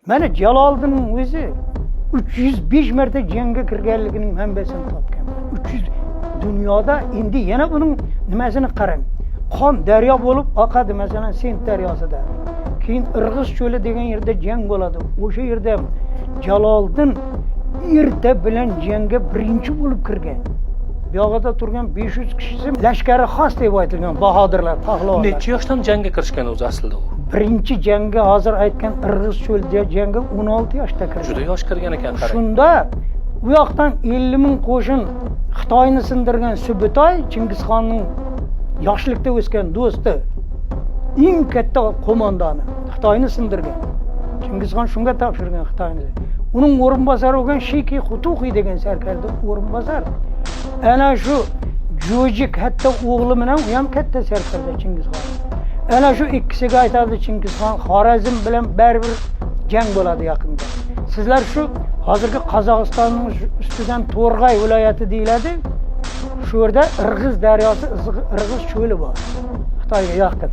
Mana Jaloliddinning o'zi 305 marta jangga kirganligining manbasini topgan. 300 dunyoda endi yana buning nimasini qarang. Qon daryo bo'lib oqadi, masalan, Sent daryosida. Keyin Irg'iz cho'li degan yerda jang bo'ladi. O'sha yerda Jaloliddin erta bilan jangga birinchi bo'lib kirgan. Bu yoqda turgan 500 kishisi lashkari xos deb aytilgan bahodirlar, pahlavonlar. Necha yoshdan jangga kirishgan o'zi aslida u? Birinchi jangga hozir aytgan Irg'iz cho'lida jangga 16 yoshda kirgan. Juda yosh kirgan ekan, qarang. Shunda u yoqdan 50 ming qo'shin Xitoyni sindirgan Subutoy, Chingizxonning yoshlikda o'sgan do'sti, eng katta qo'mondoni, Xitoyni sindirgan. Chingizxon shunga topshirgan Xitoyni. Uning o'rinbosari bo'lgan Sheki Xutuxiy degan sarkarda o'rinbosar. Ana shu Jo'ji katta o'g'li bilan u ham katta sarkarda Chingizxon. Ana shu ikkisiga aytadi Chingizxon, Xorazm bilan baribir jang bo'ladi yaqinda. Sizlar shu hozirgi Qozog'istonning ustidan To'rg'ay viloyati deyiladi. Shu yerda Irg'iz daryosi, Irg'iz cho'li bor. Xitoyga yaqin.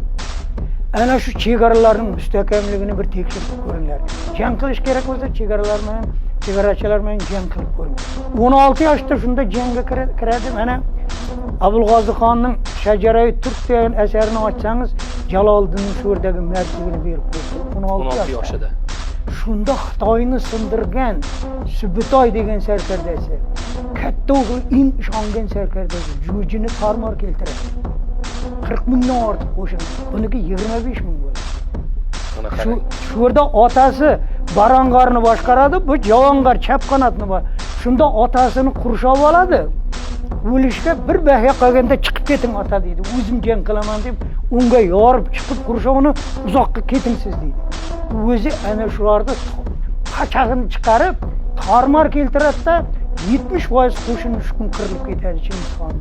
Ana shu chegaralarning mustahkamligini bir tekshirib ko'ringlar. Jang qilish kerak bo'lsa, chegaralar bilan, chegarachilar bilan jang qilib ko'ring. 16 yoshda shunda jangga kiradi. Mana Abulg'ozixonning Shajarai Turk degan asarini ochsangiz, Jaloliddinning shu yerdagi martabini berib qo'ydi. 16 yoshida. Shunda Xitoyni sindirgan Subutoy degan sarkardasi, katta o'g'li eng ishongan sarkardasi Jo'jini farmor keltiradi. 40 mingdan ortiq qo'shin, buniki 25 ming bo'ladi. Shu yerda otasi Barang'arni boshqaradi, bu Javongar chap qanotni bor. Shunda otasini qurshab oladi. O'lishga bir bahya qolganda chiqib keting ota deydi. O'zim jang qilaman deb unga yorib chiqib qurshovni uzoqqa keting siz deydi. O'zi ana shularda qachag'ini chiqarib tarmar keltiradi-da 70% qo'shin shu kun qirilib ketadi Chingizxon.